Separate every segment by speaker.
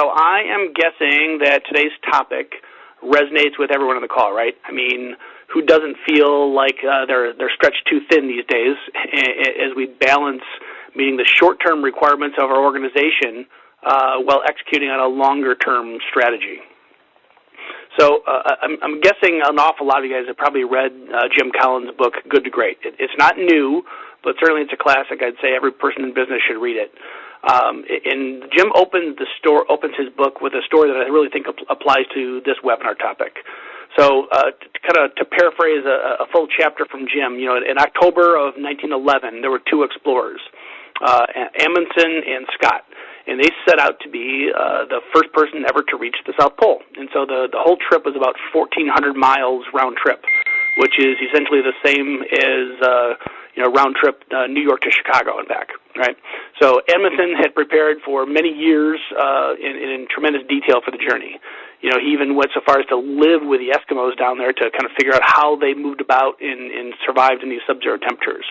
Speaker 1: So I am guessing that today's topic resonates with everyone on the call, right? I mean, who doesn't feel like they're stretched too thin these days as we balance meeting the short-term requirements of our organization while executing on a longer-term strategy? So I'm guessing an awful lot of you guys have probably read Jim Collins' book, Good to Great. It's not new, but certainly it's a classic. I'd say every person in business should read it. And Jim opens his book with a story that I really think applies to this webinar topic. So to paraphrase a full chapter from Jim, in October of 1911, there were two explorers, Amundsen and Scott, and they set out to be the first person ever to reach the South Pole. And so the whole trip was about 1,400 miles round trip, which is essentially the same as round trip New York to Chicago and back, right? So Amundsen had prepared for many years in tremendous detail for the journey. He even went so far as to live with the Eskimos down there to kind of figure out how they moved about and survived in these sub-zero temperatures.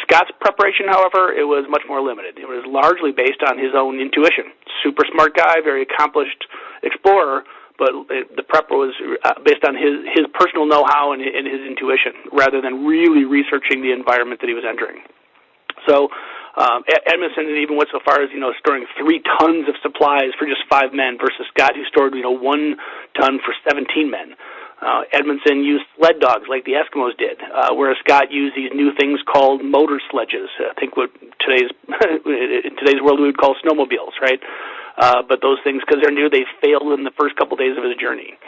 Speaker 1: Scott's preparation, however, it was much more limited. It was largely based on his own intuition. Super smart guy, very accomplished explorer, but the prep was based on his personal know-how and his intuition rather than really researching the environment that he was entering. So Edmondson even went so far as, storing 3 tons of supplies for just 5 men versus Scott, who stored, 1 ton for 17 men. Edmondson used sled dogs like the Eskimos did, whereas Scott used these new things called motor sledges. I think what in today's world we would call snowmobiles, right? But those things, because they're new, they failed in the first couple days of his journey.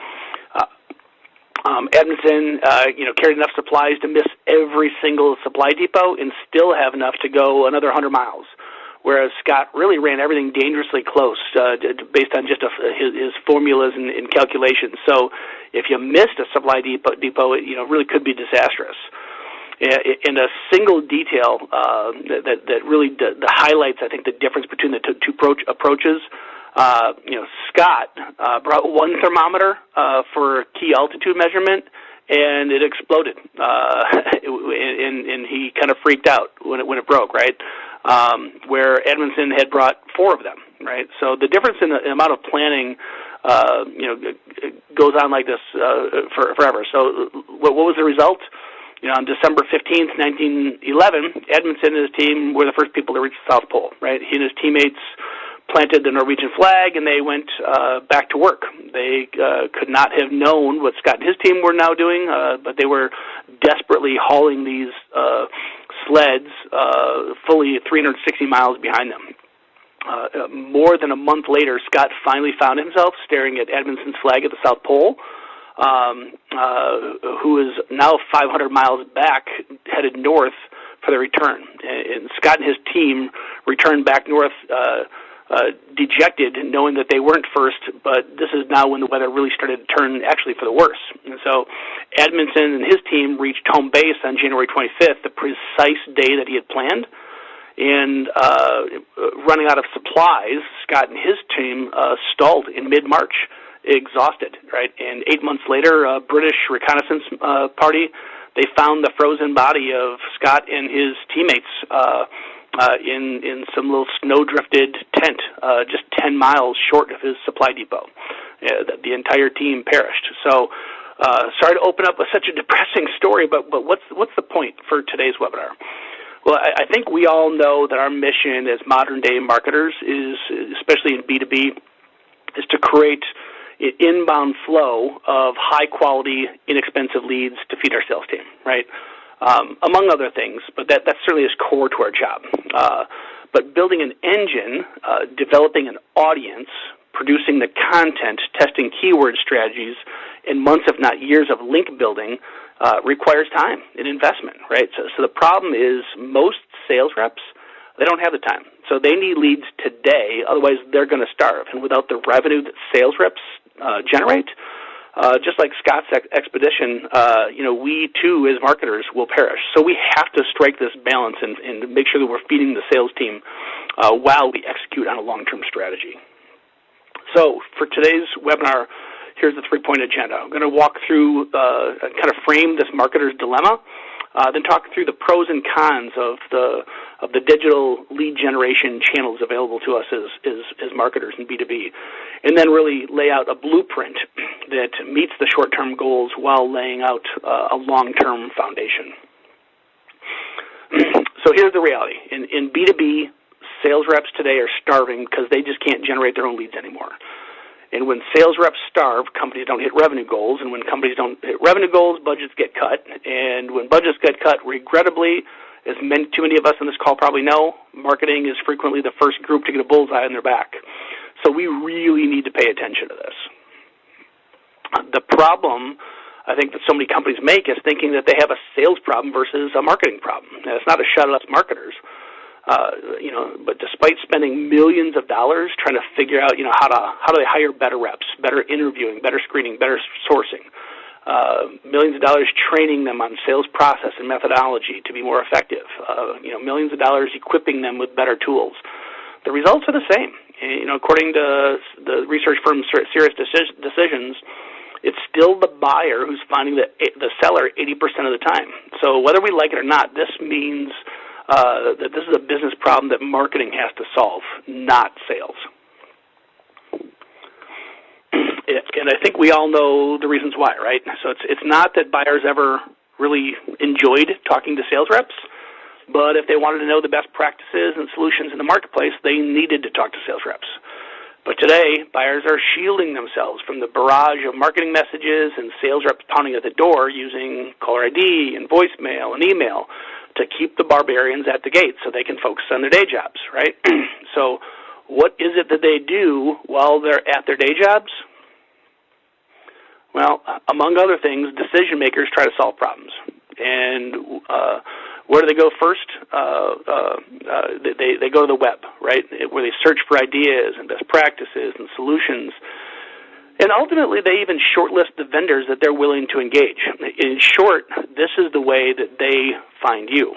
Speaker 1: Edmondson, carried enough supplies to miss every single supply depot and still have enough to go another 100 miles, whereas Scott really ran everything dangerously close based on just his formulas and calculations. So if you missed a supply depot, it really could be disastrous. In a single detail that really highlights, I think, the difference between the two approaches. Scott brought one thermometer for key altitude measurement, and it exploded, and he kind of freaked out when it broke, right? Where Edmondson had brought 4 of them, right? So the difference in the amount of planning, goes on like this forever. So what was the result? On December 15th, 1911, Edmondson and his team were the first people to reach the South Pole, right? He and his teammates planted the Norwegian flag, and they went back to work. They could not have known what Scott and his team were now doing, but they were desperately hauling these sleds fully 360 miles behind them. More than a month later, Scott finally found himself staring at Edmondson's flag at the South Pole, who is now 500 miles back, headed north for the return. And Scott and his team returned back north dejected, knowing that they weren't first, but this is now when the weather really started to turn actually for the worse. And so Edmondson and his team reached home base on January 25th, the precise day that he had planned. And running out of supplies, Scott and his team stalled in mid-March, exhausted, right? And 8 months later, a British reconnaissance party, they found the frozen body of Scott and his teammates in some little snow-drifted tent just 10 miles short of his supply depot. The entire team perished. So sorry to open up with such a depressing story, but what's the point for today's webinar? Well, I think we all know that our mission as modern-day marketers is, especially in B2B, is to create an inbound flow of high-quality, inexpensive leads to feed our sales team, right? Among other things, but that certainly is core to our job. But building an engine, developing an audience, producing the content, testing keyword strategies, in months, if not years, of link building requires time and investment, right? So the problem is most sales reps, they don't have the time. So they need leads today, otherwise they're going to starve. And without the revenue that sales reps generate, just like Scott's expedition, we too as marketers will perish. So we have to strike this balance and make sure that we're feeding the sales team while we execute on a long-term strategy. So for today's webinar, here's the 3-point agenda. I'm going to walk through, kind of frame this marketer's dilemma, then talk through the pros and cons of the digital lead generation channels available to us as marketers in B2B, and then really lay out a blueprint that meets the short-term goals while laying out a long-term foundation. So here's the reality. In B2B, sales reps today are starving because they just can't generate their own leads anymore. And when sales reps starve, companies don't hit revenue goals. And when companies don't hit revenue goals, budgets get cut. And when budgets get cut, regrettably, as too many of us on this call probably know, marketing is frequently the first group to get a bullseye on their back. So we really need to pay attention to this. The problem I think that so many companies make is thinking that they have a sales problem versus a marketing problem. Now, it's not a shot at us marketers. But despite spending millions of dollars trying to figure out, how do they hire better reps, better interviewing, better screening, better sourcing, millions of dollars training them on sales process and methodology to be more effective, millions of dollars equipping them with better tools. The results are the same. According to the research firm Serious Decisions, it's still the buyer who's finding the seller 80% of the time. So whether we like it or not, this means that this is a business problem that marketing has to solve, not sales. And I think we all know the reasons why, right? So it's not that buyers ever really enjoyed talking to sales reps, but if they wanted to know the best practices and solutions in the marketplace, they needed to talk to sales reps. But today, buyers are shielding themselves from the barrage of marketing messages and sales reps pounding at the door using caller ID and voicemail and email to keep the barbarians at the gate so they can focus on their day jobs, right? So what is it that they do while they're at their day jobs? Well, among other things, decision makers try to solve problems. And where do they go first? They go to the web, right, where they search for ideas and best practices and solutions. And ultimately, they even shortlist the vendors that they're willing to engage. In short, this is the way that they find you.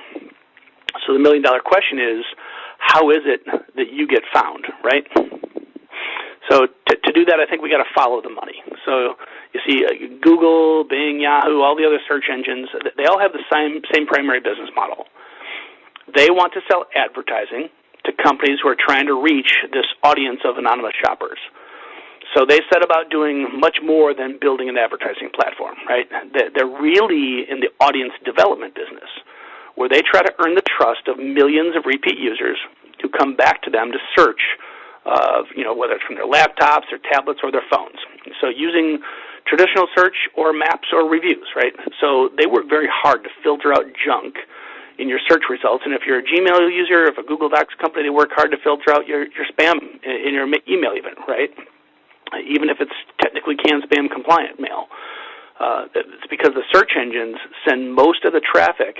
Speaker 1: So the million-dollar question is, how is it that you get found, right? So to do that, I think we got to follow the money. So you see, Google, Bing, Yahoo, all the other search engines, they all have the same primary business model. They want to sell advertising to companies who are trying to reach this audience of anonymous shoppers. So they set about doing much more than building an advertising platform, right? They're really in the audience development business, where they try to earn the trust of millions of repeat users who come back to them to search, whether it's from their laptops or tablets or their phones. So using traditional search or maps or reviews, right? So they work very hard to filter out junk in your search results. And if you're a Gmail user, if a Google Docs company, they work hard to filter out your spam in your email even, right? Even if it's technically canned spam compliant mail. It's because the search engines send most of the traffic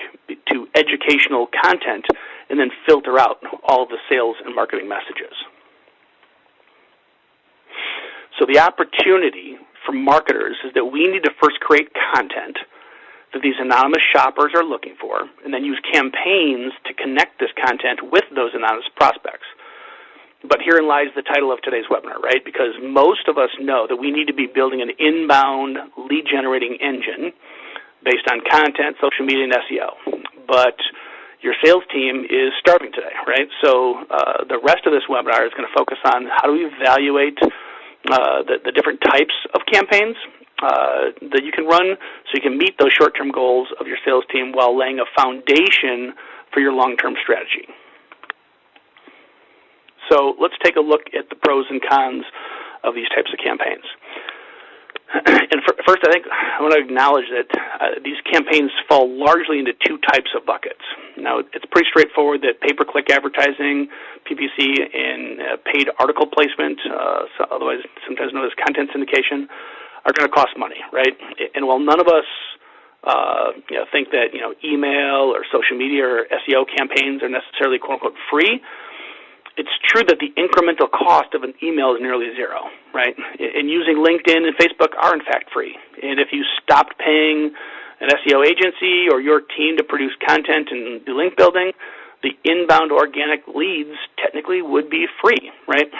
Speaker 1: to educational content and then filter out all of the sales and marketing messages. So the opportunity for marketers is that we need to first create content that these anonymous shoppers are looking for, and then use campaigns to connect this content with those anonymous prospects. But herein lies the title of today's webinar, right? Because most of us know that we need to be building an inbound lead-generating engine based on content, social media, and SEO. But your sales team is starving today, right? So the rest of this webinar is going to focus on how do we evaluate the different types of campaigns that you can run so you can meet those short-term goals of your sales team while laying a foundation for your long-term strategy. So let's take a look at the pros and cons of these types of campaigns. And first, I think I want to acknowledge that these campaigns fall largely into two types of buckets. Now, it's pretty straightforward that pay-per-click advertising, PPC, and paid article placement, otherwise sometimes known as content syndication, are going to cost money, right? And while none of us think that email or social media or SEO campaigns are necessarily quote-unquote free, it's true that the incremental cost of an email is nearly zero, right? And using LinkedIn and Facebook are, in fact, free. And if you stopped paying an SEO agency or your team to produce content and do link building, the inbound organic leads technically would be free, right?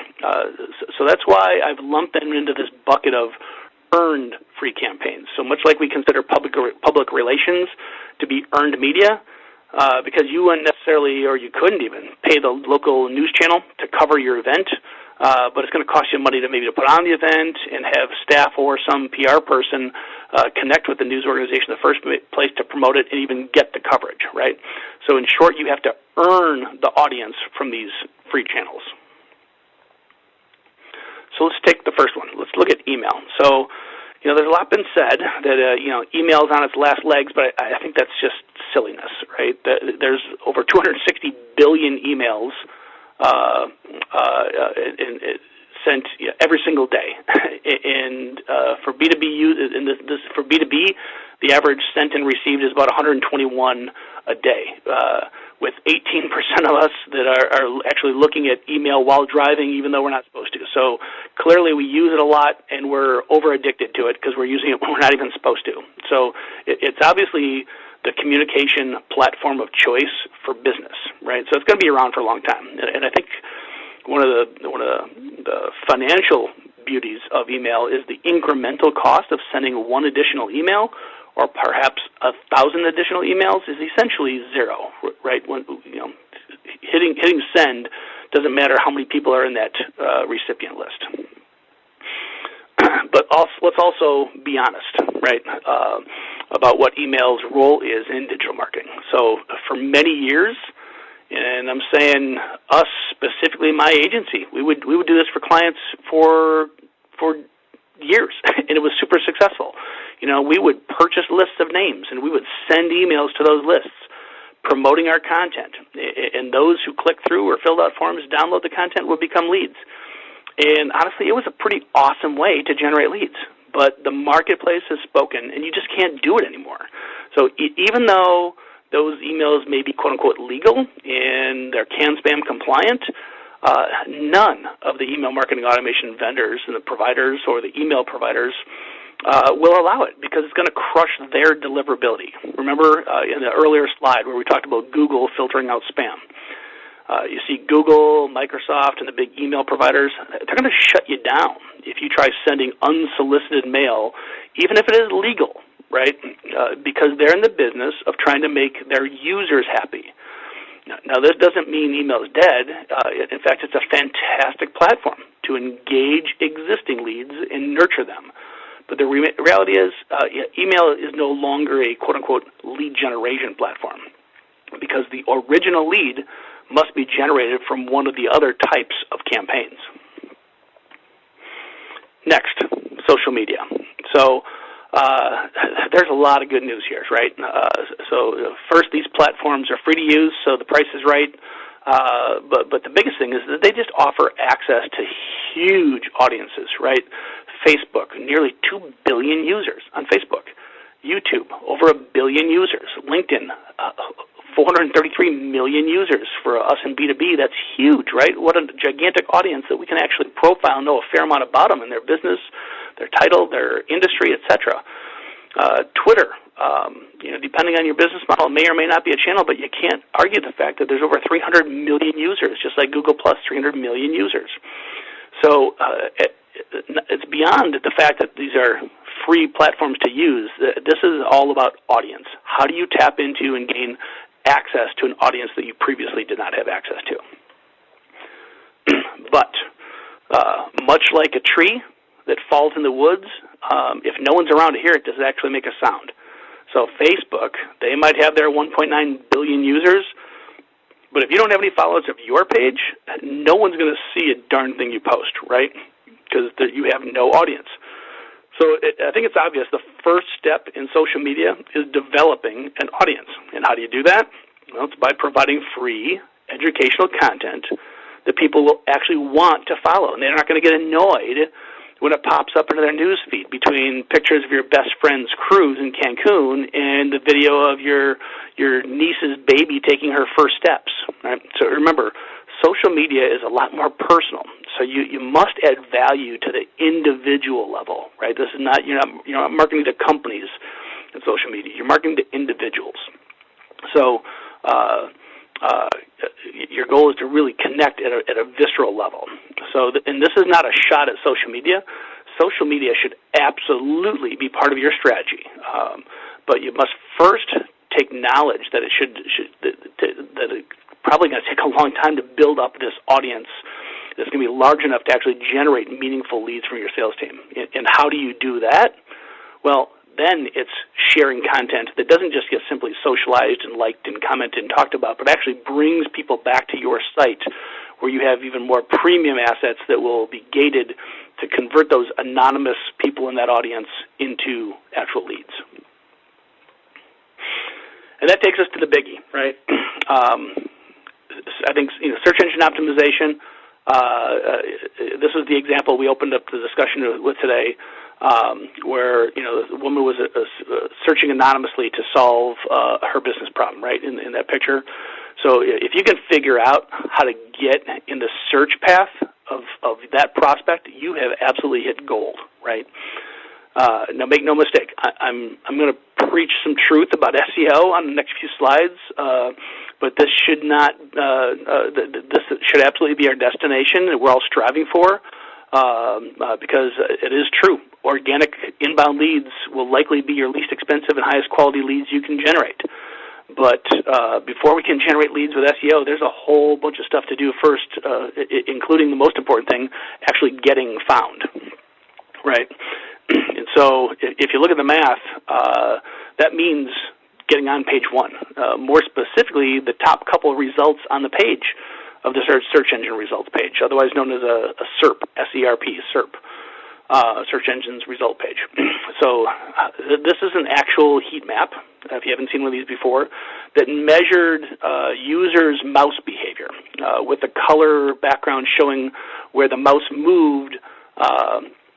Speaker 1: So that's why I've lumped them into this bucket of earned free campaigns. So much like we consider public relations to be earned media, because you wouldn't necessarily, or you couldn't even, pay the local news channel to cover your event, but it's going to cost you money to maybe to put on the event and have staff or some PR person connect with the news organization in the first place to promote it and even get the coverage, right? So in short, you have to earn the audience from these free channels. So let's take the first one. Let's look at email. So, there's a lot been said that, email is on its last legs, but I think that's just silliness, right? There's over 260 billion emails sent every single day. And for B2B for B2B, the average sent and received is about 121 a day, with 18% of us that are actually looking at email while driving, even though we're not supposed to. So clearly we use it a lot, and we're over-addicted to it because we're using it when we're not even supposed to. So it's obviously the communication platform of choice for business, right? So it's going to be around for a long time. And I think one of the financial beauties of email is the incremental cost of sending one additional email, or perhaps 1,000 additional emails, is essentially zero, right? When hitting send doesn't matter how many people are in that recipient list. But let's also be honest, right, about what email's role is in digital marketing. So for many years, and I'm saying us specifically, my agency, we would do this for clients for years, and it was super successful. We would purchase lists of names, and we would send emails to those lists promoting our content. And those who click through or filled out forms, download the content, would become leads. And honestly, it was a pretty awesome way to generate leads. But the marketplace has spoken, and you just can't do it anymore. So even though those emails may be quote-unquote legal and they're CAN-SPAM compliant, none of the email marketing automation vendors and the providers or the email providers will allow it, because it's going to crush their deliverability. Remember in the earlier slide where we talked about Google filtering out spam. You see Google, Microsoft, and the big email providers, they're going to shut you down if you try sending unsolicited mail, even if it is legal, right? Because they're in the business of trying to make their users happy. Now, this doesn't mean email is dead. In fact, it's a fantastic platform to engage existing leads and nurture them. But the reality is, email is no longer a quote-unquote lead generation platform, because the original lead must be generated from one of the other types of campaigns. Next, social media. So there's a lot of good news here, right? So first, these platforms are free to use, so the price is right. But the biggest thing is that they just offer access to huge audiences, right? Facebook, nearly 2 billion users on Facebook. YouTube, over 1 billion users. LinkedIn, 433 million users. For us in B2B, that's huge, right? What a gigantic audience that we can actually profile and know a fair amount about them and their business, their title, their industry, etc. Twitter, depending on your business model, it may or may not be a channel, but you can't argue the fact that there's over 300 million users, just like Google Plus, 300 million users. So it's beyond the fact that these are free platforms to use. This is all about audience. How do you tap into and gain access to an audience that you previously did not have access to? But much like a tree that falls in the woods, if no one's around to hear it, does it actually make a sound? So Facebook, they might have their 1.9 billion users, but if you don't have any followers of your page, no one's going to see a darn thing you post, right? Because you have no audience. So I think it's obvious the first step in social media is developing an audience. And how do you do that? Well, it's by providing free educational content that people will actually want to follow. And they're not going to get annoyed when it pops up into their news feed between pictures of your best friend's cruise in Cancun and the video of your niece's baby taking her first steps. Right? So remember, social media is a lot more personal. So you must add value to the individual level, right? This is not, you're not marketing to companies in social media. You're marketing to individuals. So your goal is to really connect at a visceral level. So, and this is not a shot at social media. social media should absolutely be part of your strategy, but you must first take knowledge that that it's probably going to take a long time to build up this audience that's going to be large enough to actually generate meaningful leads from your sales team. And how do you do that? Well, then it's sharing content that doesn't just get simply socialized and liked and commented and talked about, but actually brings people back to your site where you have even more premium assets that will be gated to convert those anonymous people in that audience into actual leads. And that takes us to the biggie, right? I think search engine optimization, this is the example we opened up the discussion with today, where the woman was searching anonymously to solve her business problem, right, in that picture. So if you can figure out how to get in the search path of that prospect, you have absolutely hit gold, right? Now, make no mistake, I'm going to preach some truth about SEO on the next few slides, but this should not. This should absolutely be our destination that we're all striving for, because it is true. Organic inbound leads will likely be your least expensive and highest quality leads you can generate. But before we can generate leads with SEO, there's a whole bunch of stuff to do first, including the most important thing, actually getting found, right? And so if you look at the math, that means getting on page one. More specifically, the top couple of results on the page of the search engine results page, otherwise known as a SERP, S-E-R-P, SERP, search engine's result page. So this is an actual heat map, if you haven't seen one of these before, that measured users' mouse behavior with the color background showing where the mouse moved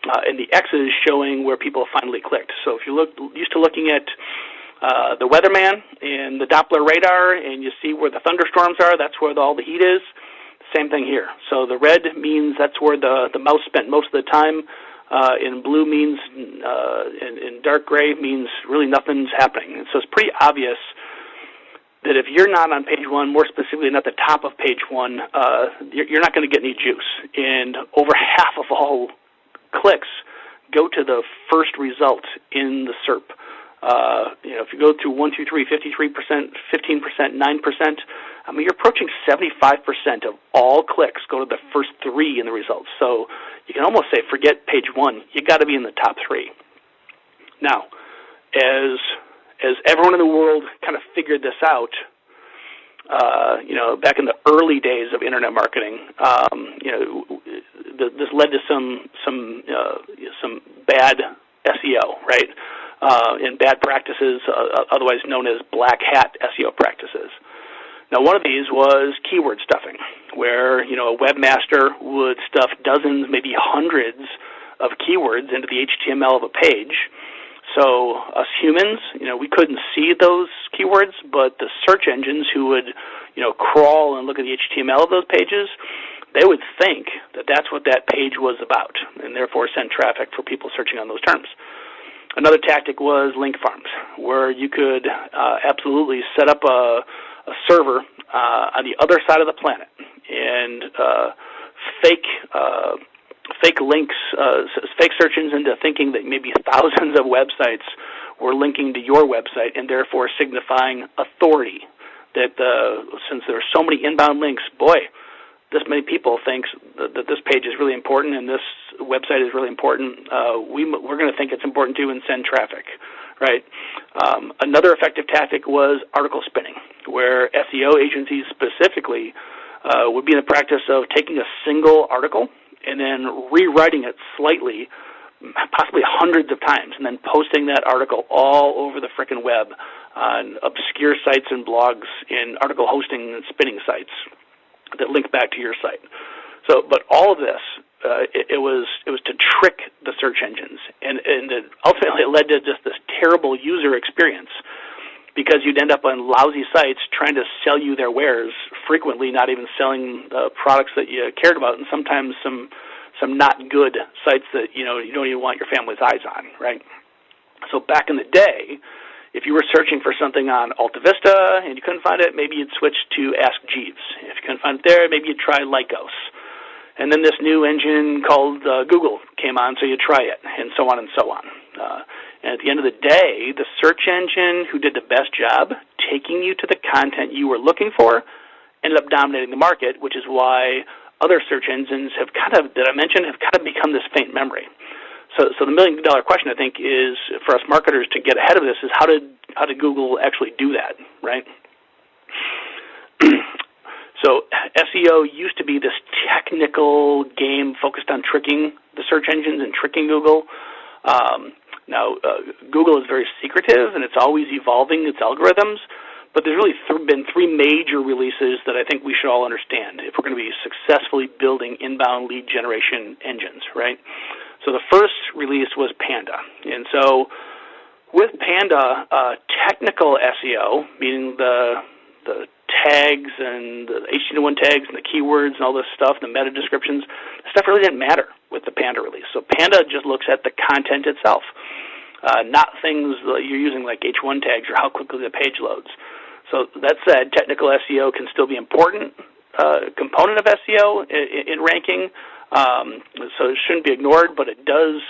Speaker 1: and the X's showing where people finally clicked. So if you're used to looking at the weatherman and the Doppler radar and you see where the thunderstorms are, that's where all the heat is. Same thing here. So the red means that's where the mouse spent most of the time. In blue means, in dark gray means really nothing's happening. And so it's pretty obvious that if you're not on page one, more specifically not the top of page one, you're not going to get any juice. And over half of all clicks go to the first result in the SERP. If you go through 1, 2, 3, 53%, 15%, 9%, I mean, you're approaching 75% of all clicks go to the first three in the results. So you can almost say, forget page one. You got to be in the top three. Now, as everyone in the world kind of figured this out, back in the early days of internet marketing, this led to some bad SEO, right? And bad practices, otherwise known as black hat SEO practices. Now, one of these was keyword stuffing, where a webmaster would stuff dozens, maybe hundreds of keywords into the HTML of a page. So us humans, we couldn't see those keywords, but the search engines who would, crawl and look at the HTML of those pages, they would think that that's what that page was about, and therefore send traffic for people searching on those terms. Another tactic was link farms, where you could absolutely set up a server on the other side of the planet and fake links, fake search engines into thinking that maybe thousands of websites were linking to your website and therefore signifying authority. That since there are so many inbound links, boy, this many people think that this page is really important and this website is really important. We're going to think it's important too and send traffic, right? Another effective tactic was article spinning, where SEO agencies specifically would be in the practice of taking a single article and then rewriting it slightly, possibly hundreds of times, and then posting that article all over the frickin' web on obscure sites and blogs and article hosting and spinning sites that link back to your site. So, but all of this, it was to trick the search engines, and ultimately it led to just this terrible user experience, because you'd end up on lousy sites trying to sell you their wares, frequently not even selling products that you cared about, and sometimes some not good sites that you don't even want your family's eyes on, right? So back in the day, if you were searching for something on Alta Vista and you couldn't find it, maybe you'd switch to Ask Jeeves. If you couldn't find it there, maybe you'd try Lycos. And then this new engine called Google came on, so you try it, and so on and so on. And at the end of the day, the search engine who did the best job taking you to the content you were looking for ended up dominating the market, which is why other search engines have kind of become this faint memory. So the $1 million question, I think, is for us marketers to get ahead of this is how did Google actually do that, right? So SEO used to be this technical game focused on tricking the search engines and tricking Google. Now, Google is very secretive, and it's always evolving its algorithms, but there's really been three major releases that I think we should all understand if we're going to be successfully building inbound lead generation engines, right? So the first release was Panda. And so with Panda, technical SEO, meaning the tags and the HTML1 tags and the keywords and all this stuff, the meta descriptions, stuff really didn't matter with the Panda release. So Panda just looks at the content itself, not things that you're using like H1 tags or how quickly the page loads. So that said, technical SEO can still be an important component of SEO in ranking, so it shouldn't be ignored, but it does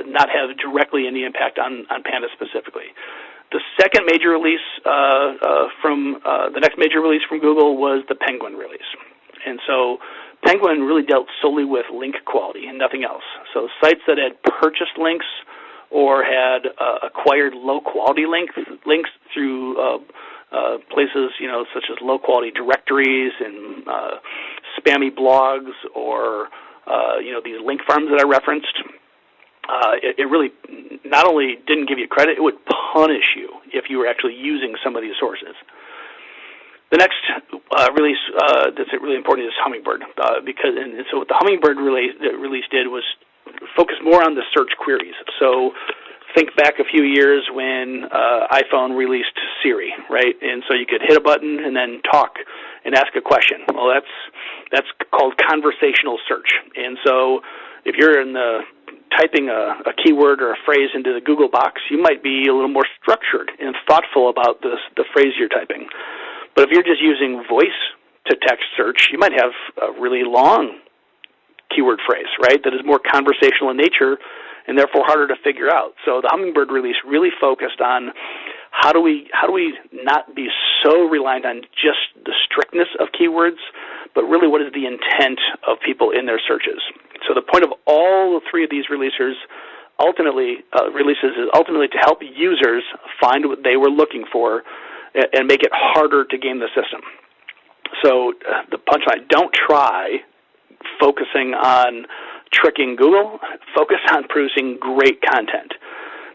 Speaker 1: not have directly any impact on Panda specifically. The second major release the next major release from Google was the Penguin release. And so Penguin really dealt solely with link quality and nothing else. So sites that had purchased links or had acquired low-quality links through places, such as low-quality directories and spammy blogs or, these link farms that I referenced, it really not only didn't give you credit, it would punish you if you were actually using some of these sources. The next release that's really important is Hummingbird, so what the Hummingbird release did was focus more on the search queries. So think back a few years when iPhone released Siri, right? And so you could hit a button and then talk and ask a question. Well, that's called conversational search. And so if you're typing a keyword or a phrase into the Google box, you might be a little more structured and thoughtful about the phrase you're typing. But if you're just using voice-to-text search, you might have a really long keyword phrase, right, that is more conversational in nature and therefore harder to figure out. So the Hummingbird release really focused on how do we not be so reliant on just the strictness of keywords, but really what is the intent of people in their searches. So the point of all three of these releases is ultimately to help users find what they were looking for and make it harder to game the system. So the punchline, don't try focusing on tricking Google, focus on producing great content.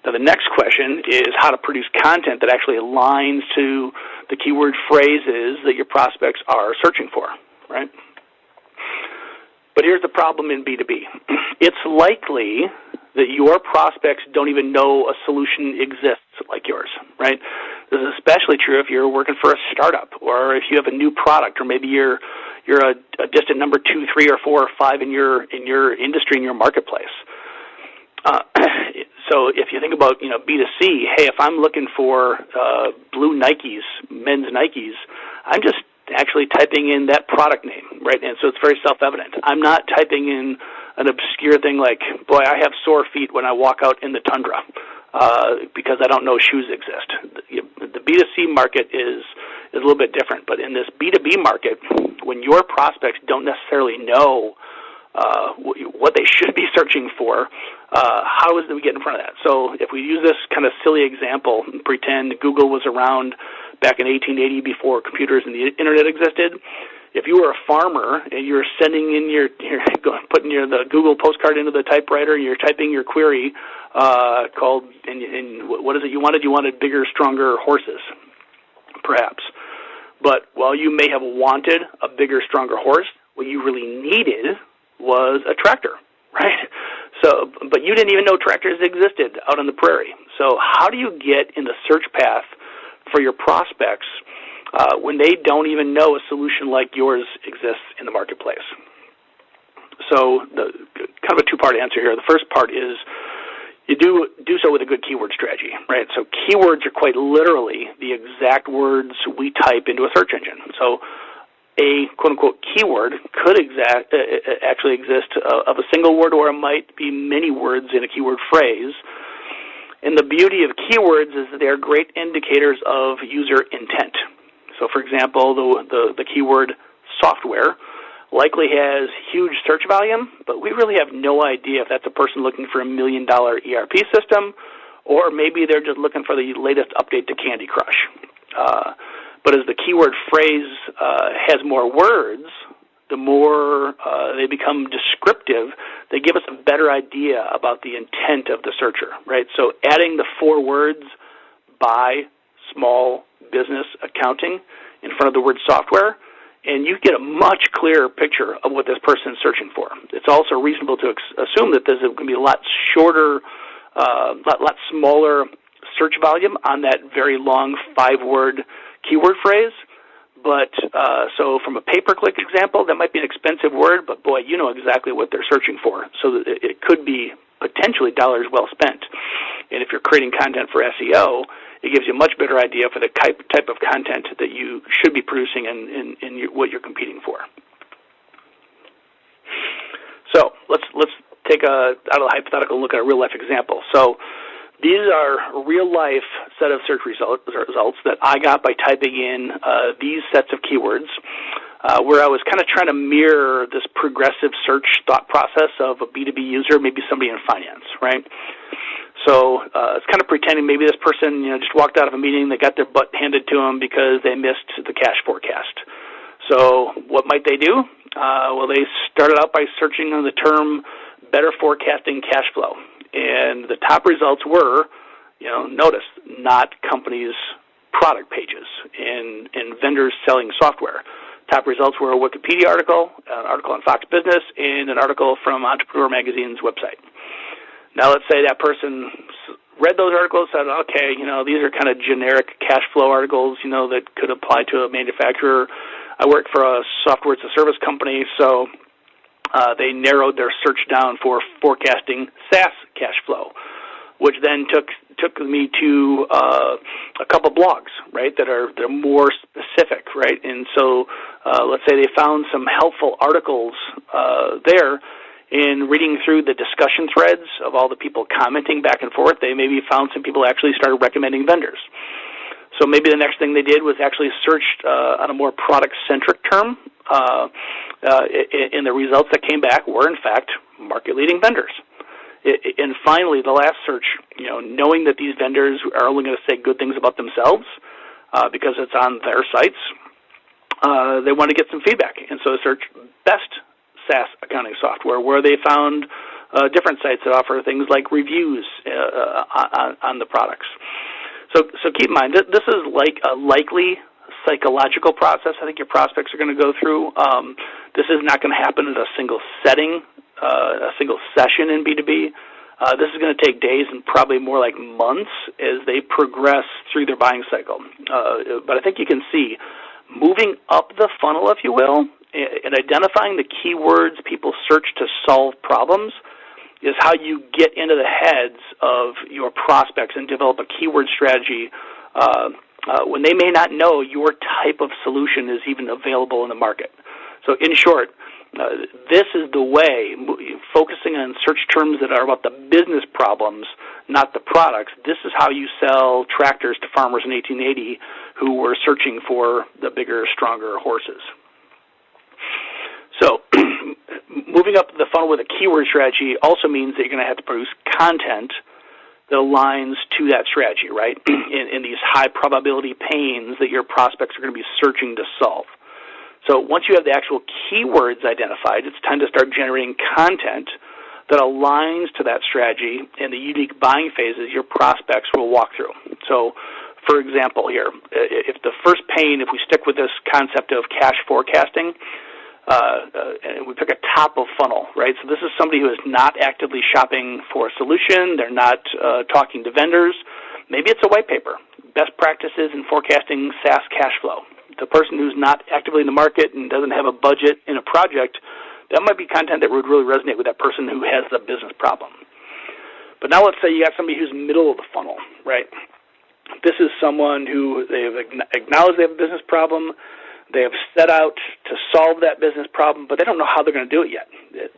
Speaker 1: Now the next question is how to produce content that actually aligns to the keyword phrases that your prospects are searching for, right? But here's the problem in B2B. It's likely that your prospects don't even know a solution exists like yours, right? This is especially true if you're working for a startup or if you have a new product, or maybe you're a distant number 2, 3, or 4, or 5 in your industry, in your marketplace. So if you think about B2C, hey, if I'm looking for blue Nikes, men's Nikes, I'm just actually typing in that product name, right? And so it's very self-evident. I'm not typing in an obscure thing like, boy, I have sore feet when I walk out in the tundra because I don't know shoes exist. The B2C market is a little bit different, but in this B2B market, when your prospects don't necessarily know what they should be searching for, how is it we get in front of that? So if we use this kind of silly example and pretend Google was around back in 1880 before computers and the internet existed, if you were a farmer and you're sending in putting the Google postcard into the typewriter and you're typing your query called, and what is it you wanted? You wanted bigger, stronger horses, perhaps. But while you may have wanted a bigger, stronger horse, what you really needed was a tractor, right? So, but you didn't even know tractors existed out on the prairie. So how do you get in the search path for your prospects when they don't even know a solution like yours exists in the marketplace? So kind of a two-part answer here. The first part is you do so with a good keyword strategy, right? So keywords are quite literally the exact words we type into a search engine. So a quote-unquote keyword could actually exist of a single word, or it might be many words in a keyword phrase. And the beauty of keywords is that they are great indicators of user intent. So, for example, the keyword software likely has huge search volume, but we really have no idea if that's a person looking for $1 million ERP system, or maybe they're just looking for the latest update to Candy Crush. But as the keyword phrase has more words, the more they become descriptive, they give us a better idea about the intent of the searcher, right? So adding the 4 words, buy, small business accounting, in front of the word software, and you get a much clearer picture of what this person is searching for. It's also reasonable to assume that there's going to be a lot shorter, lot smaller search volume on that very long 5-word keyword phrase. But so from a pay-per-click example, that might be an expensive word, but boy, you know exactly what they're searching for. So it could be potentially dollars well spent. And if you're creating content for SEO, it gives you a much better idea for the type of content that you should be producing and what you're competing for. So let's take out of the hypothetical and look at a real-life example. So these are real-life set of search results that I got by typing in these sets of keywords, where I was kind of trying to mirror this progressive search thought process of a B2B user, maybe somebody in finance, right? So it's kind of pretending maybe this person, just walked out of a meeting, they got their butt handed to them because they missed the cash forecast. So what might they do? Well, they started out by searching on the term better forecasting cash flow. And the top results were, notice, not companies' product pages and vendors selling software. Top results were a Wikipedia article, an article on Fox Business, and an article from Entrepreneur Magazine's website. Now let's say that person read those articles, said, okay, these are kind of generic cash flow articles, that could apply to a manufacturer. I work for a software as a service company, so they narrowed their search down for forecasting SaaS cash flow, which then took me to a couple blogs, right, they're more specific, right? And so let's say they found some helpful articles there. In reading through the discussion threads of all the people commenting back and forth, they maybe found some people actually started recommending vendors. So maybe the next thing they did was actually searched on a more product-centric term, and the results that came back were, in fact, market-leading vendors. And finally, the last search, knowing that these vendors are only going to say good things about themselves because it's on their sites, they want to get some feedback. And so they searched best SaaS accounting software, where they found different sites that offer things like reviews on the products. So keep in mind, this is like a likely psychological process I think your prospects are going to go through. This is not going to happen in a single setting, a single session in B2B. This is going to take days and probably more like months as they progress through their buying cycle. But I think you can see moving up the funnel, if you will, and identifying the keywords people search to solve problems is how you get into the heads of your prospects and develop a keyword strategy when they may not know your type of solution is even available in the market. So in short, this is the way, focusing on search terms that are about the business problems, not the products. This is how you sell tractors to farmers in 1880 who were searching for the bigger, stronger horses. So moving up the funnel with a keyword strategy also means that you're going to have to produce content that aligns to that strategy, right, in these high probability pains that your prospects are going to be searching to solve. So once you have the actual keywords identified, it's time to start generating content that aligns to that strategy and the unique buying phases your prospects will walk through. So, for example here, if the first pain, if we stick with this concept of cash forecasting, and we pick a top of funnel, right? So this is somebody who is not actively shopping for a solution. They're not talking to vendors. Maybe it's a white paper, best practices in forecasting SaaS cash flow. The person who's not actively in the market and doesn't have a budget in a project, that might be content that would really resonate with that person who has the business problem. But now let's say you got somebody who's middle of the funnel, right? This is someone who they've acknowledged they have a business problem. They have set out to solve that business problem, but they don't know how they're going to do it yet.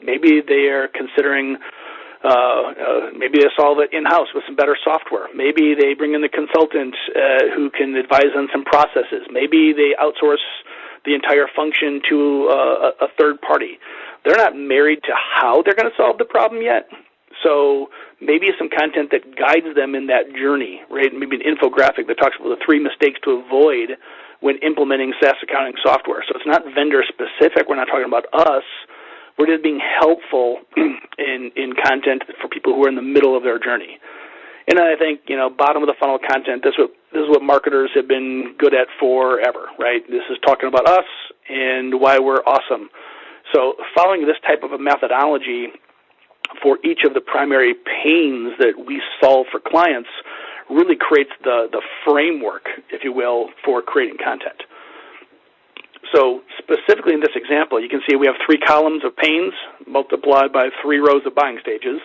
Speaker 1: Maybe they are considering, maybe they solve it in-house with some better software. Maybe they bring in the consultant who can advise on some processes. Maybe they outsource the entire function to a third party. They're not married to how they're going to solve the problem yet. So maybe some content that guides them in that journey, right? Maybe an infographic that talks about the 3 mistakes to avoid when implementing SaaS accounting software. So it's not vendor specific. We're not talking about us. We're just being helpful in content for people who are in the middle of their journey. And I think, bottom of the funnel content, this is what marketers have been good at forever, right? This is talking about us and why we're awesome. So following this type of a methodology for each of the primary pains that we solve for clients really creates the framework, if you will, for creating content. So specifically in this example, you can see we have 3 columns of pains multiplied by 3 rows of buying stages.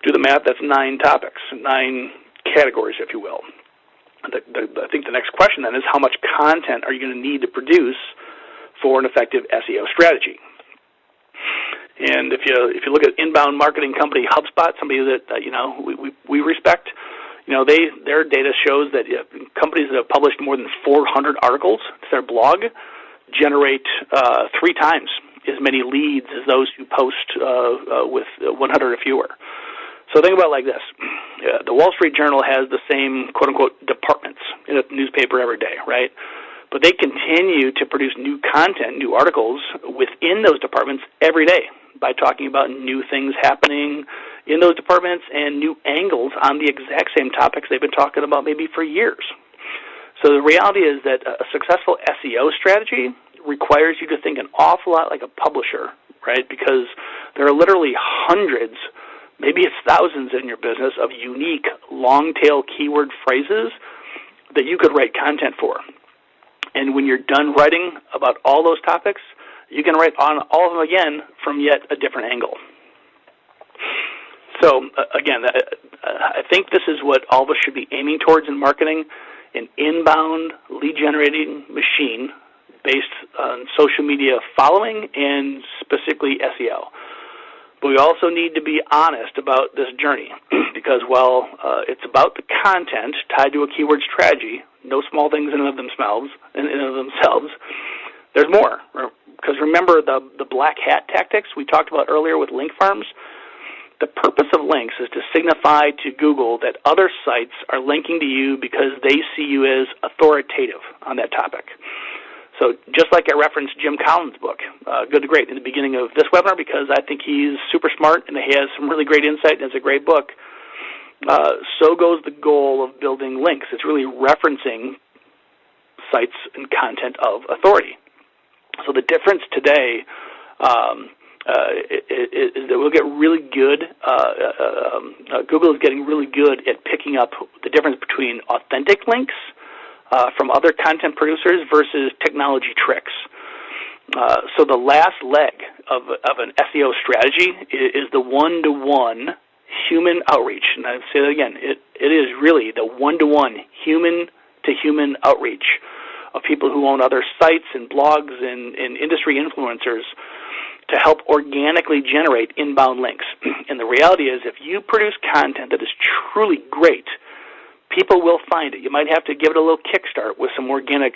Speaker 1: Do the math, that's 9 topics, 9 categories, if you will. I think the next question then is how much content are you going to need to produce for an effective SEO strategy? And if you look at inbound marketing company HubSpot, somebody that we respect, their data shows that companies that have published more than 400 articles to their blog generate 3 times as many leads as those who post with 100 or fewer. So think about it like this. The Wall Street Journal has the same quote-unquote departments in a newspaper every day, right? But they continue to produce new content, new articles within those departments every day by talking about new things happening in those departments and new angles on the exact same topics they've been talking about maybe for years. So the reality is that a successful SEO strategy requires you to think an awful lot like a publisher, right? Because there are literally hundreds, maybe it's thousands in your business of unique long-tail keyword phrases that you could write content for. And when you're done writing about all those topics, you can write on all of them again from yet a different angle. So, again, I think this is what all of us should be aiming towards in marketing, an inbound lead-generating machine based on social media following and specifically SEO. But we also need to be honest about this journey because while it's about the content tied to a keyword strategy, no small things in and of themselves, there's more. Because remember the black hat tactics we talked about earlier with link farms? The purpose of links is to signify to Google that other sites are linking to you because they see you as authoritative on that topic. So just like I referenced Jim Collins' book, Good to Great, in the beginning of this webinar because I think he's super smart and he has some really great insight and it's a great book, so goes the goal of building links. It's really referencing sites and content of authority. So the difference today is that we'll get really good, Google is getting really good at picking up the difference between authentic links from other content producers versus technology tricks. So the last leg of an SEO strategy is the one-to-one human outreach. And I say that again, it is really the one-to-one human-to-human outreach of people who own other sites and blogs and industry influencers to help organically generate inbound links. And the reality is if you produce content that is truly great, people will find it. You might have to give it a little kickstart with some organic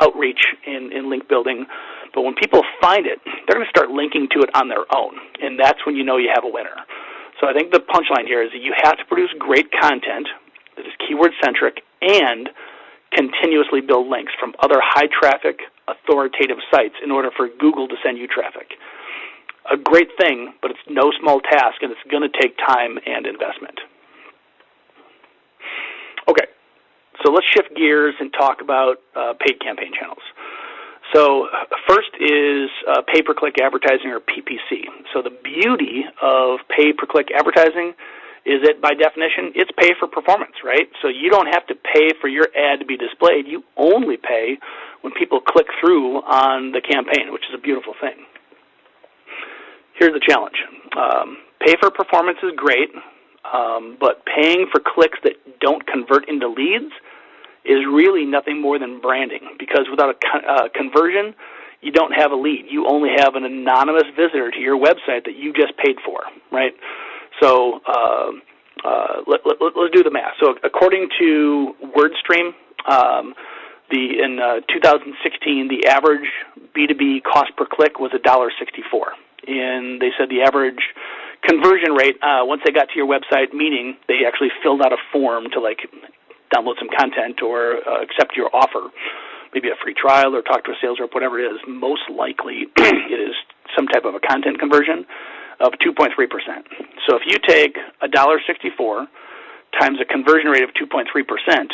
Speaker 1: outreach in link building. But when people find it, they're going to start linking to it on their own. And that's when you know you have a winner. So I think the punchline here is that you have to produce great content that is keyword-centric and continuously build links from other high-traffic, authoritative sites in order for Google to send you traffic. A great thing, but it's no small task, and it's going to take time and investment. Okay, so let's shift gears and talk about paid campaign channels. So first is pay-per-click advertising, or PPC. So the beauty of pay-per-click advertising is that, by definition, it's pay for performance, right? So you don't have to pay for your ad to be displayed. You only pay when people click through on the campaign, which is a beautiful thing. Here's the challenge. Pay for performance is great, but paying for clicks that don't convert into leads is really nothing more than branding, because without a conversion, you don't have a lead. You only have an anonymous visitor to your website that you just paid for, right? So let's do the math. So according to WordStream, in 2016, the average B2B cost per click was $1.64. And they said the average conversion rate, once they got to your website, meaning they actually filled out a form to download some content or accept your offer, maybe a free trial or talk to a sales rep, whatever it is, most likely it is some type of a content conversion of 2.3%. So if you take $1.64 times a conversion rate of 2.3%,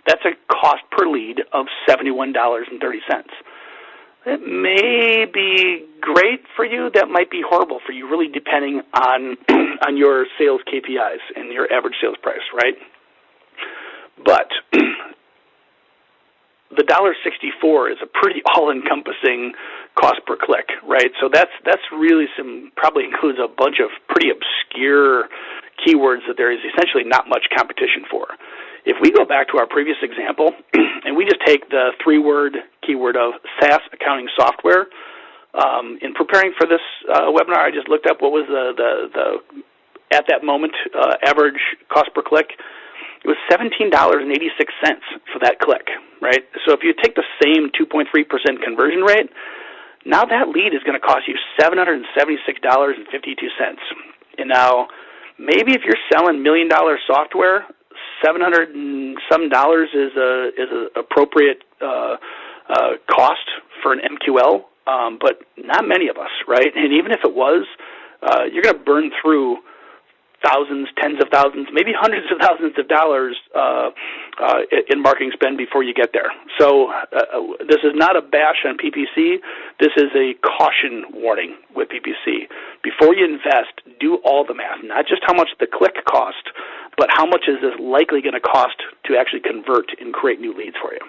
Speaker 1: that's a cost per lead of $71.30. It may be great for you. That might be horrible for you, really depending on your sales KPIs and your average sales price, right? But the $1.64 is a pretty all-encompassing cost per click, right? So that's really probably includes a bunch of pretty obscure keywords that there is essentially not much competition for. If we go back to our previous example, and we just take the three-word keyword of SaaS accounting software, in preparing for this webinar, I just looked up what was the at that moment average cost per click. It was $17.86 for that click, right? So if you take the same 2.3% conversion rate, now that lead is going to cost you $776.52. And now, maybe if you're selling $1 million software, $700 and some dollars is a appropriate cost for an MQL, but not many of us, right? And even if it was, you're going to burn through thousands, tens of thousands, maybe hundreds of thousands of dollars in marketing spend before you get there. So this is not a bash on PPC. This is a caution warning with PPC. Before you invest, do all the math, not just how much the click cost, but how much is this likely going to cost to actually convert and create new leads for you.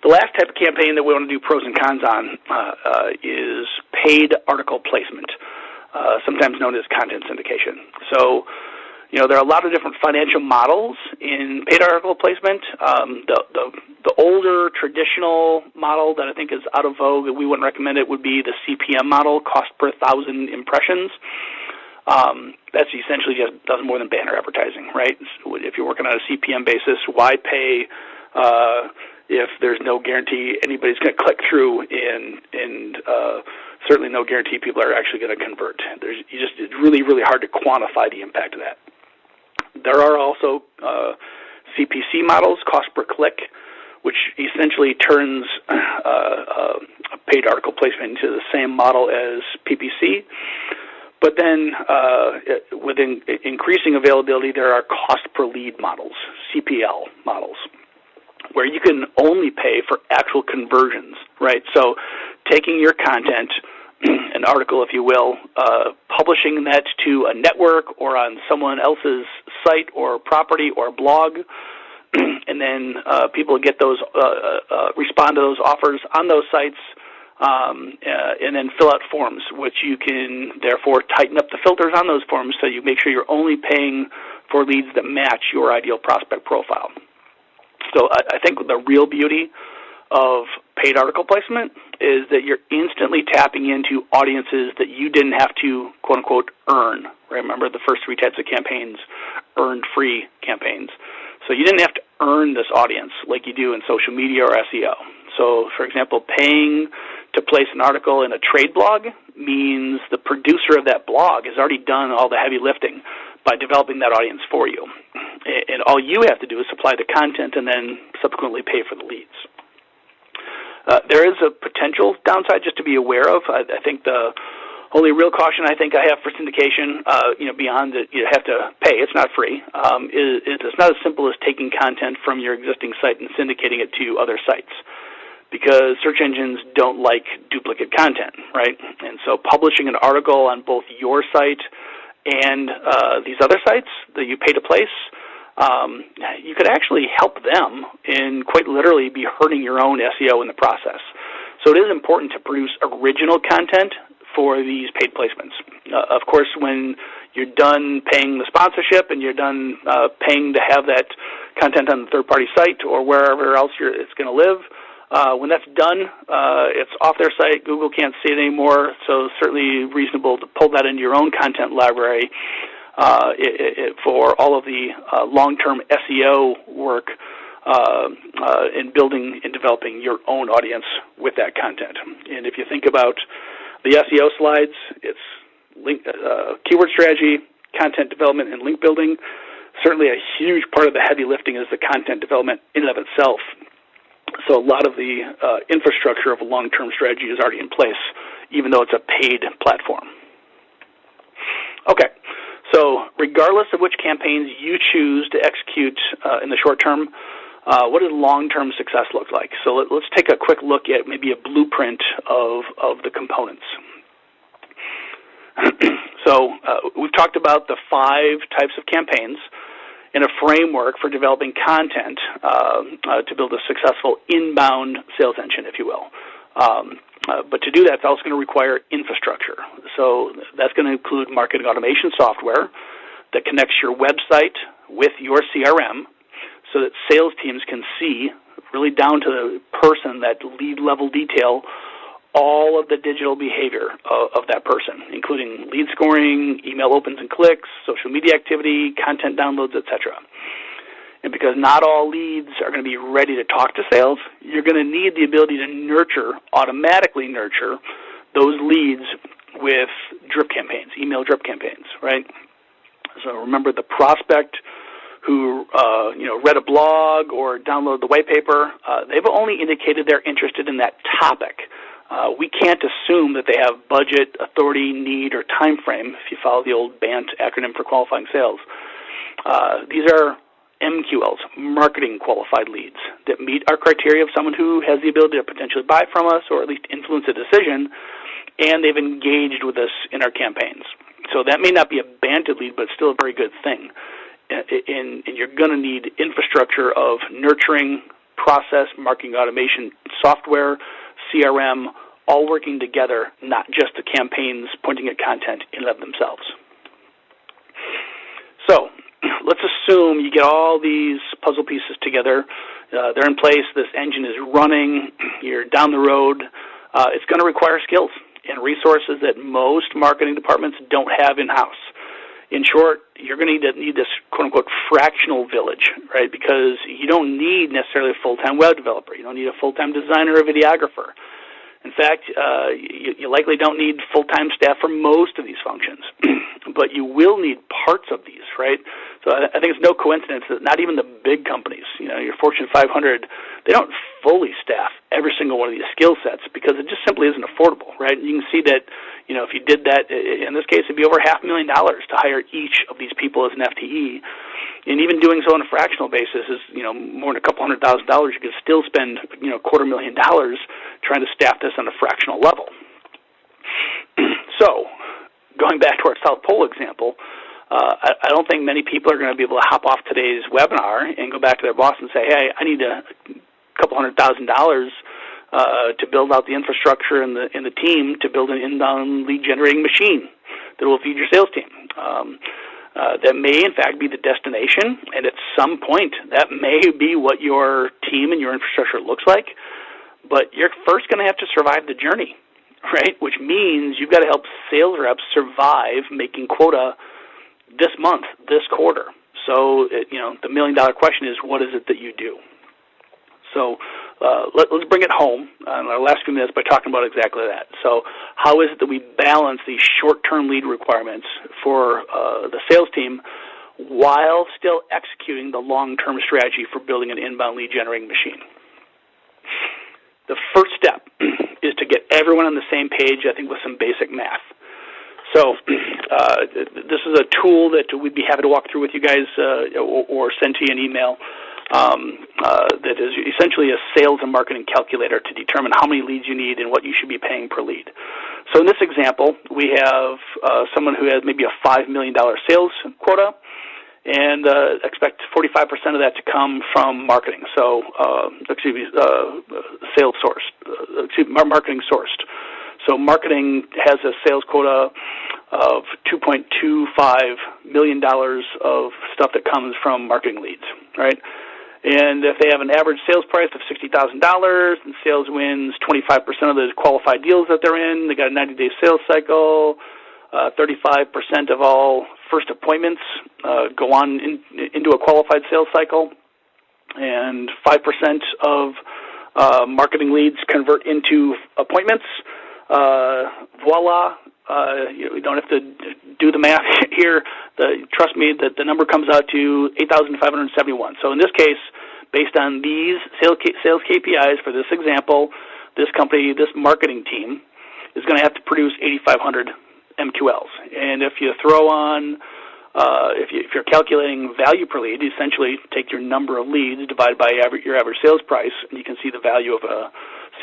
Speaker 1: The last type of campaign that we want to do pros and cons on is paid article placement, sometimes known as content syndication. So, there are a lot of different financial models in paid article placement. The older traditional model that I think is out of vogue, and we wouldn't recommend it, would be the CPM model, cost per 1,000 impressions. That's essentially just doesn't more than banner advertising, right? If you're working on a CPM basis, why pay if there's no guarantee anybody's going to click through, and certainly no guarantee people are actually going to convert. It's really, really hard to quantify the impact of that. There are also CPC models, cost per click, which essentially turns a paid article placement into the same model as PPC. But then with increasing availability, there are cost per lead models, CPL models, where you can only pay for actual conversions, right? So taking your content, an article, if you will, publishing that to a network or on someone else's site or property or blog, and then people get those, respond to those offers on those sites, and then fill out forms, which you can therefore tighten up the filters on those forms so you make sure you're only paying for leads that match your ideal prospect profile. So I think the real beauty of paid article placement is that you're instantly tapping into audiences that you didn't have to, quote-unquote, earn. Remember the first three types of campaigns, earned free campaigns. So you didn't have to earn this audience like you do in social media or SEO. So, for example, paying to place an article in a trade blog means the producer of that blog has already done all the heavy lifting by developing that audience for you. And all you have to do is supply the content and then subsequently pay for the leads. There is a potential downside just to be aware of. I think the only real caution I think I have for syndication, beyond that you have to pay, it's not free, is it's not as simple as taking content from your existing site and syndicating it to other sites, because search engines don't like duplicate content, right? And so publishing an article on both your site and these other sites that you pay to place, you could actually help them and quite literally be hurting your own SEO in the process. So it is important to produce original content for these paid placements. Of course, when you're done paying the sponsorship and you're done paying to have that content on the third-party site or wherever else it's going to live, when that's done, it's off their site. Google can't see it anymore, so certainly reasonable to pull that into your own content library for all of the long-term SEO work in building and developing your own audience with that content. And if you think about the SEO slides, it's keyword strategy, content development, and link building. Certainly a huge part of the heavy lifting is the content development in and of itself. So a lot of the infrastructure of a long-term strategy is already in place, even though it's a paid platform. Okay, so regardless of which campaigns you choose to execute in the short term, what does long-term success look like? So let's take a quick look at maybe a blueprint of the components. So we've talked about the 5 types of campaigns in a framework for developing content to build a successful inbound sales engine, if you will. But to do that, it's also going to require infrastructure. So that's going to include marketing automation software that connects your website with your CRM so that sales teams can see, really down to the person, that lead level detail, all of the digital behavior of that person, including lead scoring, email opens and clicks, social media activity, content downloads, etc. And because not all leads are going to be ready to talk to sales, you're going to need the ability to automatically nurture those leads with drip campaigns, email drip campaigns, right? So remember, the prospect who read a blog or downloaded the white paper, they've only indicated they're interested in that topic. We can't assume that they have budget, authority, need, or time frame, if you follow the old BANT acronym for qualifying sales. These are MQLs, marketing qualified leads, that meet our criteria of someone who has the ability to potentially buy from us or at least influence a decision, and they've engaged with us in our campaigns. So that may not be a BANTed lead, but it's still a very good thing. And you're going to need infrastructure of nurturing, process, marketing automation software, CRM, all working together, not just the campaigns pointing at content in and of themselves. So let's assume you get all these puzzle pieces together. They're in place. This engine is running. You're down the road. It's going to require skills and resources that most marketing departments don't have in-house. In short, you're going to need this quote-unquote fractional village, right? Because you don't need necessarily a full-time web developer. You don't need a full-time designer or videographer. In fact, you likely don't need full-time staff for most of these functions, but you will need parts of these, right? So I think it's no coincidence that not even the big companies, your Fortune 500, they don't fully staff every single one of these skill sets because it just simply isn't affordable, right? You can see that, if you did that, in this case, it'd be over $500,000 to hire each of these people as an FTE. And even doing so on a fractional basis is, more than a couple $100,000. You could still spend, $250,000 trying to staff this on a fractional level. So, going back to our South Pole example, I don't think many people are going to be able to hop off today's webinar and go back to their boss and say, hey, I need a couple $100,000 to build out the infrastructure and the team to build an inbound lead generating machine that will feed your sales team. That may, in fact, be the destination, and at some point, that may be what your team and your infrastructure looks like, but you're first going to have to survive the journey, right? Which means you've got to help sales reps survive making quota this month, this quarter. So, the million-dollar question is, what is it that you do? So let's bring it home in our last few minutes by talking about exactly that. So how is it that we balance these short-term lead requirements for the sales team while still executing the long-term strategy for building an inbound lead generating machine? The first step is to get everyone on the same page, I think, with some basic math. So this is a tool that we'd be happy to walk through with you guys or send to you an email. That is essentially a sales and marketing calculator to determine how many leads you need and what you should be paying per lead. So in this example, we have someone who has maybe a $5 million sales quota and expect 45% of that to come from marketing. So, sales sourced, marketing sourced. So marketing has a sales quota of $2.25 million of stuff that comes from marketing leads, right? And if they have an average sales price of $60,000 and sales wins 25% of those qualified deals that they're in, they got a 90-day sales cycle, 35% of all first appointments go on into a qualified sales cycle, and 5% of marketing leads convert into appointments. Voila. You don't have to do the math here. Trust me, the number comes out to 8,571. So in this case, based on these sales KPIs for this example, this company, this marketing team, is going to have to produce 8,500 MQLs. And if you throw on, if you're calculating value per lead, you essentially take your number of leads divided by your average sales price, and you can see the value of a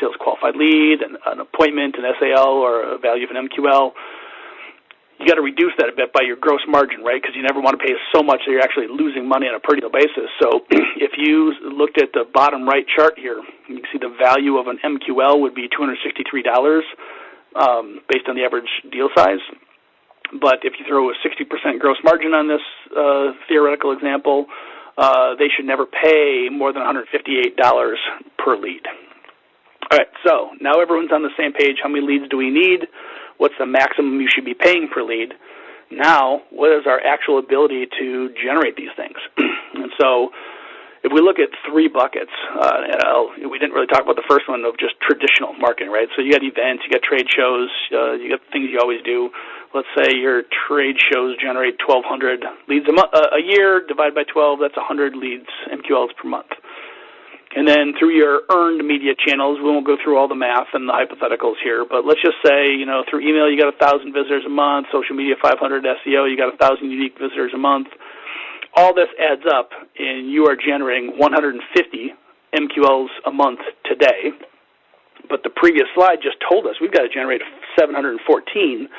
Speaker 1: sales qualified lead, an appointment, an SAL, or a value of an MQL. You got to reduce that a bit by your gross margin, right? Because you never want to pay so much that you're actually losing money on a per deal basis. So if you looked at the bottom right chart here, you can see the value of an MQL would be $263 based on the average deal size. But if you throw a 60% gross margin on this theoretical example, they should never pay more than $158 per lead. All right, so now everyone's on the same page. How many leads do we need? What's the maximum you should be paying per lead? Now, what is our actual ability to generate these things? And so if we look at three buckets, we didn't really talk about the first one of just traditional marketing, right? So you got events, you got trade shows, you got things you always do. Let's say your trade shows generate 1,200 leads a year, divided by 12, that's 100 leads, MQLs per month. And then through your earned media channels, we won't go through all the math and the hypotheticals here, but let's just say, through email you got 1,000 visitors a month, social media 500, SEO, you got 1,000 unique visitors a month. All this adds up, and you are generating 150 MQLs a month today. But the previous slide just told us we've got to generate 714,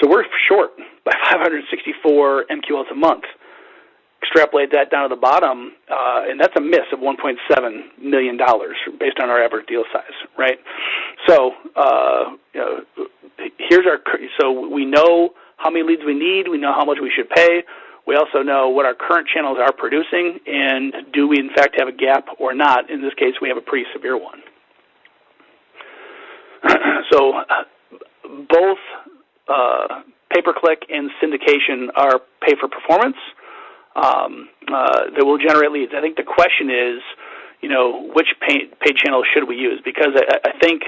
Speaker 1: so we're short by 564 MQLs a month. Extrapolate that down to the bottom, and that's a miss of $1.7 million based on our average deal size, right? So so we know how many leads we need, we know how much we should pay, we also know what our current channels are producing, and do we in fact have a gap or not. In this case, we have a pretty severe one. So both pay-per-click and syndication are pay-for-performance. That will generate leads. I think the question is, which paid channel should we use? Because I think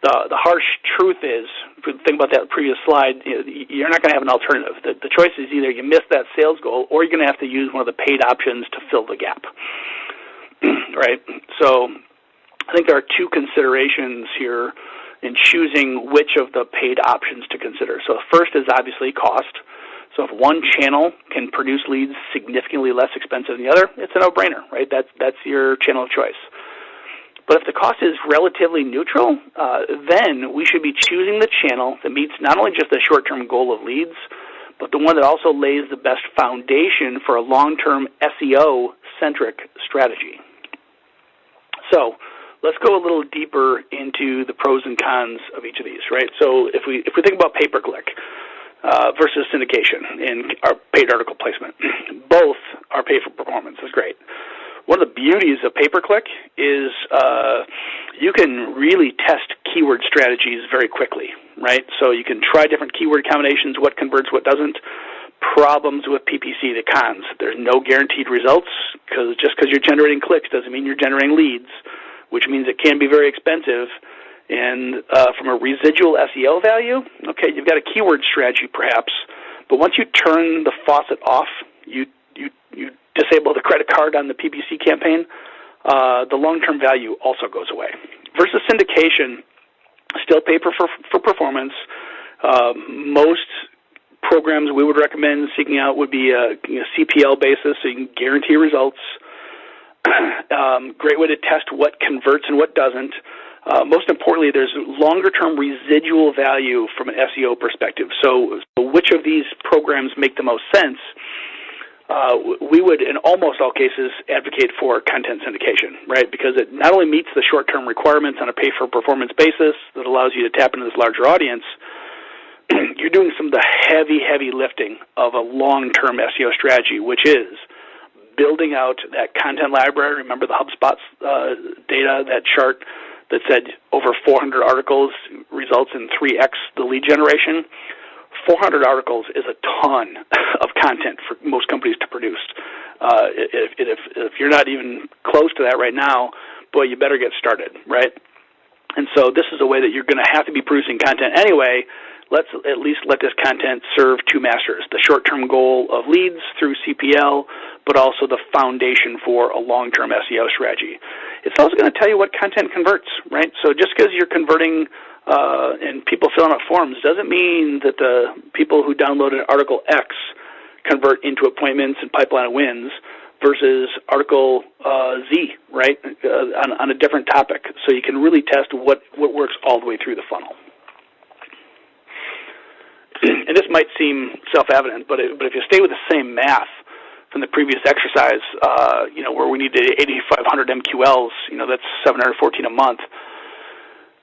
Speaker 1: the harsh truth is, if you think about that previous slide, you're not going to have an alternative. The choice is either you miss that sales goal, or you're going to have to use one of the paid options to fill the gap. Right? So I think there are two considerations here in choosing which of the paid options to consider. So first is obviously cost. So if one channel can produce leads significantly less expensive than the other, it's a no-brainer, right? That's your channel of choice. But if the cost is relatively neutral, then we should be choosing the channel that meets not only just the short-term goal of leads, but the one that also lays the best foundation for a long-term SEO-centric strategy. So let's go a little deeper into the pros and cons of each of these, right? So if we think about pay-per-click, versus syndication in our paid article placement. Both are pay for performance. That's great. One of the beauties of pay-per-click is you can really test keyword strategies very quickly, right? So you can try different keyword combinations, what converts, what doesn't. Problems with PPC, the cons. There's no guaranteed results, because just because you're generating clicks doesn't mean you're generating leads, which means it can be very expensive. And from a residual SEO value, okay, you've got a keyword strategy perhaps, but once you turn the faucet off, you disable the credit card on the PPC campaign, the long-term value also goes away. Versus syndication, still pay for performance. Most programs we would recommend seeking out would be a CPL basis, so you can guarantee results. Great way to test what converts and what doesn't. Most importantly, there's longer-term residual value from an SEO perspective. So which of these programs make the most sense? we would, in almost all cases, advocate for content syndication, right? Because it not only meets the short-term requirements on a pay-for-performance basis that allows you to tap into this larger audience, you're doing some of the heavy lifting of a long-term SEO strategy, which is building out that content library. Remember the HubSpot data, that chart that said over 400 articles results in 3x the lead generation? 400 articles is a ton of content for most companies to produce. If you're not even close to that right now, boy, you better get started, right? And so this is a way that you're going to have to be producing content anyway. Let's at least let this content serve two masters, the short-term goal of leads through CPL, but also the foundation for a long-term SEO strategy. It's also going to tell you what content converts, right? So just because you're converting and people filling out forms doesn't mean that the people who downloaded Article X convert into appointments and pipeline of wins versus Article Z, right, on a different topic. So you can really test what works all the way through the funnel. And this might seem self-evident, but if you stay with the same math from the previous exercise, where we needed 8,500 MQLs, that's 714 a month.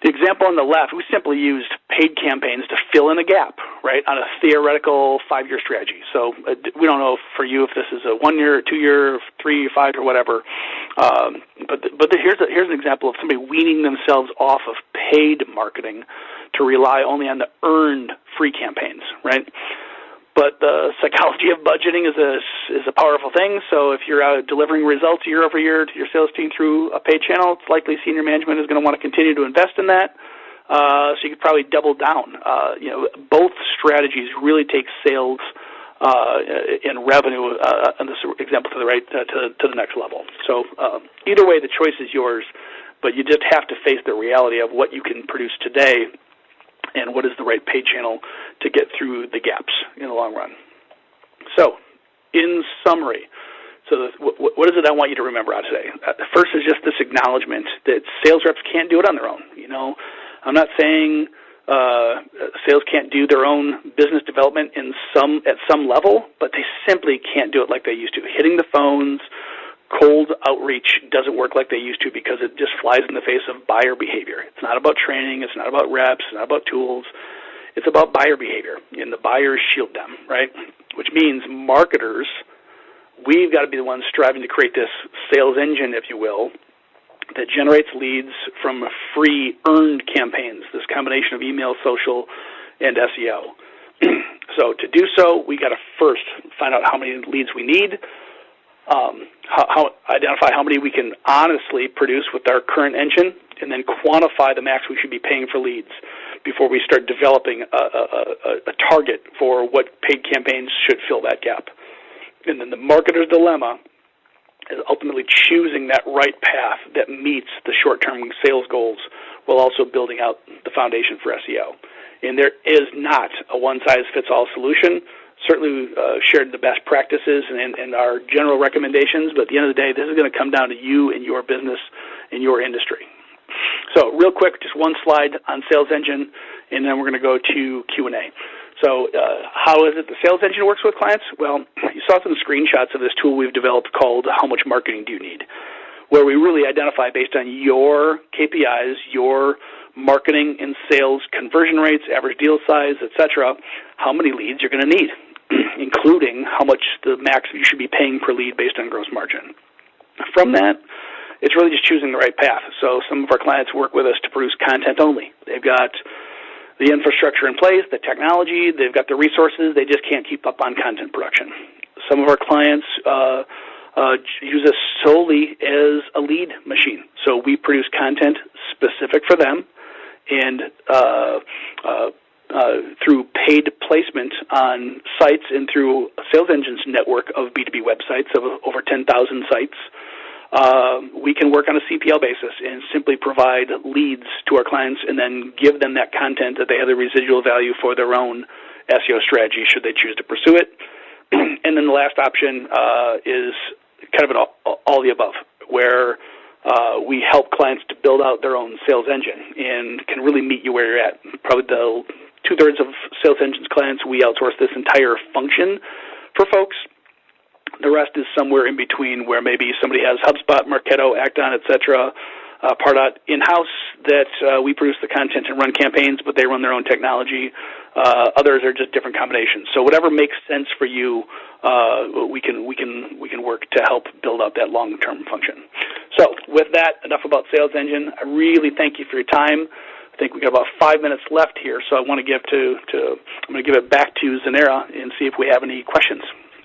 Speaker 1: The example on the left, we simply used paid campaigns to fill in a gap, right, on a theoretical 5-year strategy. So we don't know for you if this is a 1-year, 2-year, 3, 5, or whatever. But here's an example of somebody weaning themselves off of paid marketing to rely only on the earned free campaigns, right? But the psychology of budgeting is a powerful thing. So if you're delivering results year over year to your sales team through a paid channel, it's likely senior management is going to want to continue to invest in that. So you could probably double down. Both strategies really take sales and revenue, on this example to the right, to the next level. So either way, the choice is yours, but you just have to face the reality of what you can produce today and what is the right paid channel to get through the gaps in the long run. So, in summary, what is it I want you to remember out today? First is just this acknowledgement that sales reps can't do it on their own. I'm not saying sales can't do their own business development at some level, but they simply can't do it like they used to. Hitting the phones, cold outreach doesn't work like they used to because it just flies in the face of buyer behavior. It's not about training. It's not about reps. It's not about tools. It's about buyer behavior, and the buyers shield them, right? Which means marketers, we've got to be the ones striving to create this sales engine, if you will, that generates leads from free earned campaigns, this combination of email, social, and SEO. So to do so, we got to first find out how many leads we need, identify how many we can honestly produce with our current engine, and then quantify the max we should be paying for leads before we start developing a target for what paid campaigns should fill that gap. And then the marketer's dilemma is ultimately choosing that right path that meets the short-term sales goals while also building out the foundation for SEO. And there is not a one-size-fits-all solution. Certainly shared the best practices and our general recommendations, but at the end of the day, this is going to come down to you and your business and your industry. So real quick, just one slide on Sales Engine, and then we're going to go to Q&A. So how is it the Sales Engine works with clients? Well, you saw some screenshots of this tool we've developed called How Much Marketing Do You Need?, where we really identify based on your KPIs, your marketing and sales conversion rates, average deal size, etc., how many leads you're going to need, including how much the max you should be paying per lead based on gross margin. From that, it's really just choosing the right path. So some of our clients work with us to produce content only. They've got the infrastructure in place, the technology, they've got the resources, they just can't keep up on content production. Some of our clients use us solely as a lead machine. So we produce content specific for them, and through paid placement on sites and through Sales Engine's network of B2B websites of over 10,000 sites, we can work on a CPL basis and simply provide leads to our clients and then give them that content that they have the residual value for their own SEO strategy should they choose to pursue it. And then the last option is kind of an all the above, where we help clients to build out their own sales engine and can really meet you where you're at. Probably the 2/3 of Sales Engine's clients, we outsource this entire function for folks. The rest is somewhere in between, where maybe somebody has HubSpot, Marketo, Acton, etc., Pardot in-house that we produce the content and run campaigns, but they run their own technology. Others are just different combinations. So whatever makes sense for you, we can work to help build out that long-term function. So with that, enough about Sales Engine. I really thank you for your time. I think we got about 5 minutes left here, so I want to give I'm going to give it back to Zanera and see if we have any questions.